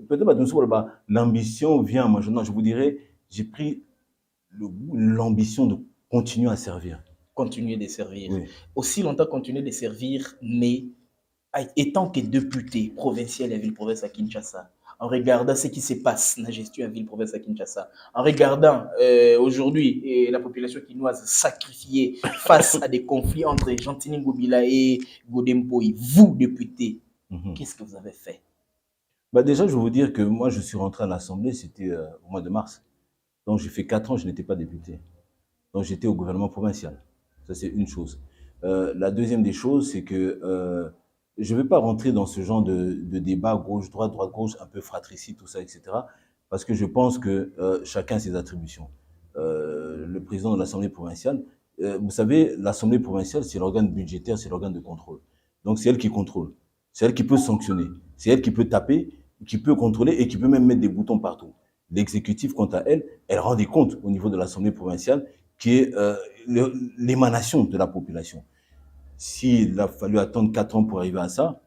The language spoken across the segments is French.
peut-être l'ambition vient maintenant. Je vous dirais, j'ai pris l'ambition de continuer à servir. Continuer de servir. Oui. Aussi longtemps continuer de servir, mais étant que député provincial à Ville-Province à Kinshasa, en regardant ce qui se passe dans la gestion à Ville-Province à Kinshasa, en regardant aujourd'hui la population quinoise sacrifiée face à des conflits entre Gentini Ngobila et Godempoï, vous, député, qu'est-ce que vous avez fait? Déjà, je vais vous dire que moi, je suis rentré à l'Assemblée, c'était au mois de mars. Donc, j'ai fait 4 ans, je n'étais pas député. Donc, j'étais au gouvernement provincial. Ça, c'est une chose. La deuxième des choses, c'est que je ne vais pas rentrer dans ce genre de débat gauche-droite, droite-gauche, un peu fratricide, tout ça, etc. Parce que je pense que chacun a ses attributions. Le président de l'Assemblée provinciale, vous savez, l'Assemblée provinciale, c'est l'organe budgétaire, c'est l'organe de contrôle. Donc, c'est elle qui contrôle. C'est elle qui peut sanctionner. C'est elle qui peut taper, qui peut contrôler et qui peut même mettre des boutons partout. L'exécutif, quant à elle, elle rend des comptes au niveau de l'Assemblée provinciale, qui est l'émanation de la population. S'il a fallu attendre 4 ans pour arriver à ça,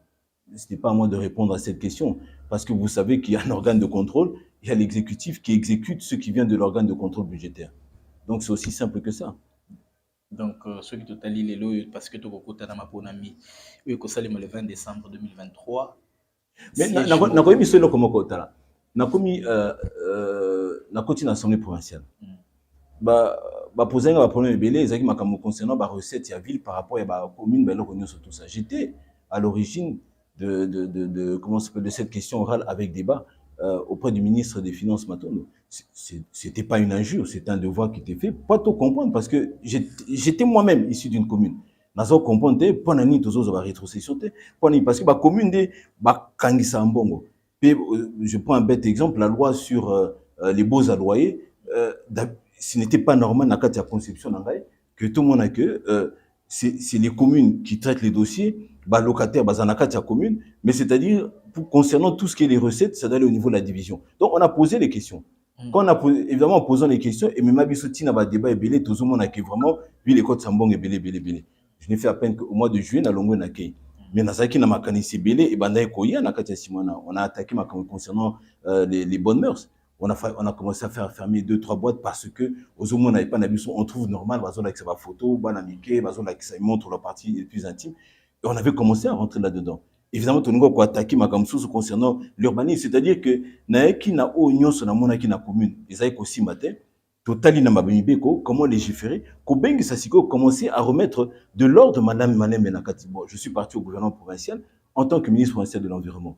ce n'est pas à moi de répondre à cette question. Parce que vous savez qu'il y a un organe de contrôle, il y a l'exécutif qui exécute ce qui vient de l'organe de contrôle budgétaire. Donc, c'est aussi simple que ça. Donc, ceux qui te les lois, parce que tu as dans ma ponami, le 20 décembre 2023. Mais nakomi miso eloko moko otala. Nakomi nakoti na assemblée provinciale. Poser un problème ebele ezaki makambo concernant ba recette ya ville par rapport à ba commune ba eloko nyonso tout ça. J'étais à l'origine comment ça s'appelle de cette question orale avec débat auprès du ministre des Finances Matondo. C'était pas une injure, c'était un devoir qui était fait. Pas tout comprendre parce que j'étais moi-même issu d'une commune. Nazo comprendre pas nani tozo za rétrocession parce que ba commune de ba kangisa mbongo. Je prends un bête exemple, la loi sur les baux à loyer, ce n'était pas normal dans la conception que tout le monde a que c'est les communes qui traitent les dossiers, bah locataires, bah zanakati à commune, mais c'est-à-dire concernant tout ce qui est les recettes, ça doit aller au niveau de la division. Donc on a posé les questions. Quand on a posé, évidemment en posant les questions, et même Abisoti n'a pas débat et belé, tout le monde a que vraiment, lui les codes sambong et belé. Je n'ai fait à peine qu'au mois de juillet, dans l'ongo nakei. Mais Nazaki n'a pas canissé belé et bandaye koya nakati simona. On a attaqué ma concernant les bonnes mœurs. On a commencé à faire fermer 2-3 boîtes parce que aux hommes on n'avait pas d'habitude, on trouve normal, bazon avec sa photo, banamike, bazon avec ça montre la partie les plus intime. Et on avait commencé à rentrer là-dedans. Évidemment, tout le monde a attaqué ma gamsous concernant l'urbanisme, c'est-à-dire que naeki na oignon sur la monaki na commune, ils avaient aussi matin. Totali na mabimibeko, comment légiférer, Kobengi Sassiko commencer à remettre de l'ordre madame Manem Benakati. Bon, je suis parti au gouvernement provincial en tant que ministre provincial de l'environnement.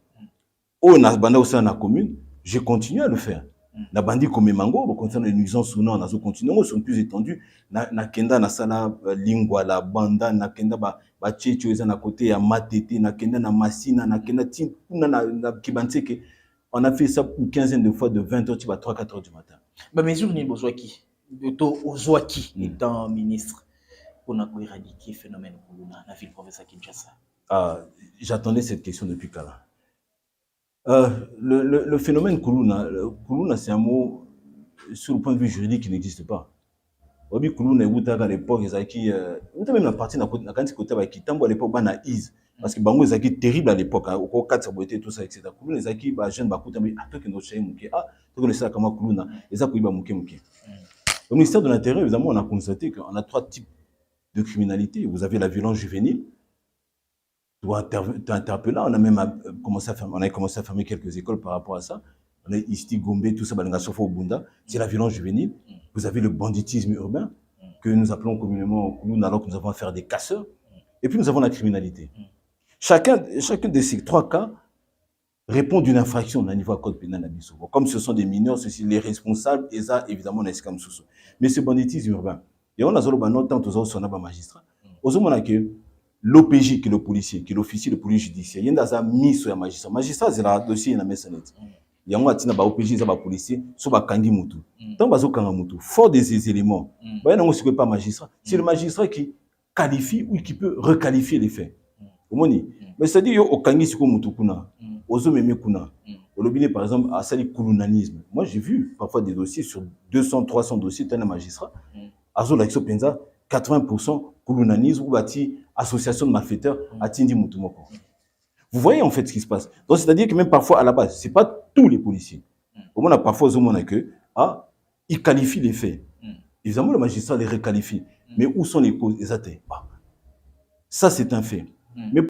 Au Nasbanda au sein de la commune, j'ai continué à le faire. Na bandi comme mango concernant les nuisances sonores nazo continuer sont plus étendues na kenda na sala lingua la banda na kenda ba checho eza na côté ya matete na kenda na masina na kenda tin na kibanseke. On a fait ça une quinzaine de fois de 20h tu vas 3-4 heures du matin. Ba mesure ni bozwaki to ozwaki étant ministre pour éradiquer le phénomène Kuluna na ville province à Kinshasa. J'attendais cette question depuis Kala. Le phénomène Kuluna, c'est un mot sur le point de vue juridique qui n'existe pas. Obi Kuluna est à l'époque, même la partie n'a pas côté avec Kitambo à l'époque, bana is parce que Bango est terrible à l'époque, au 4 saboté tout ça etc. Kuluna est qui ba jeune ba kuta mais toi que notre chez muke toi que le ça comme Kuluna et ça kuiba muke. Au ministère de l'Intérieur, évidemment, on a constaté qu'on a 3 types de criminalité. Vous avez la violence juvénile. Interpellé, on a même commencé à fermer quelques écoles par rapport à ça. On a ici Gombe, tout ça, au Bunda. C'est la violence juvénile. Vous avez le banditisme urbain, que nous appelons communément Kuluna, alors que nous avons affaire à des casseurs. Et puis nous avons la criminalité. Chacun de ces 3 cas répond d'une infraction au niveau code pénal. Comme ce sont des mineurs, ceci, les responsables, et ça, évidemment, on est comme sous. Mais ce banditisme urbain, et on a tant de magistrats, on a que l'OPJ, qui est le policier, qui est l'officier de police judiciaire, il y a mis sur le magistrat. Magistrat, c'est le dossier, il y a il y a un OPJ, il y a un policier, il y a un mutu. Tant que vous avez fort de ces éléments, il n'y a pas magistrat. C'est le magistrat qui qualifie ou qui peut requalifier les faits. Mais c'est-à-dire, au Kangi Siko Mutukuna, aux hommes Kuna, au Lobiné, par exemple, à Sali Kulunanisme. Moi, j'ai vu parfois des dossiers sur 200, 300 dossiers, d'un magistrat. À Zolaxo Penza, 80% Kulunanisme ou bâti association de malfaiteurs à Tindi Mutumoko. Vous voyez en fait ce qui se passe. Donc, c'est-à-dire que même parfois, à la base, c'est pas tous les policiers. Au moins, parfois, ils qualifient les faits. Évidemment, le magistrat les requalifie. Mais où sont les causes? Ça, c'est un fait. Mais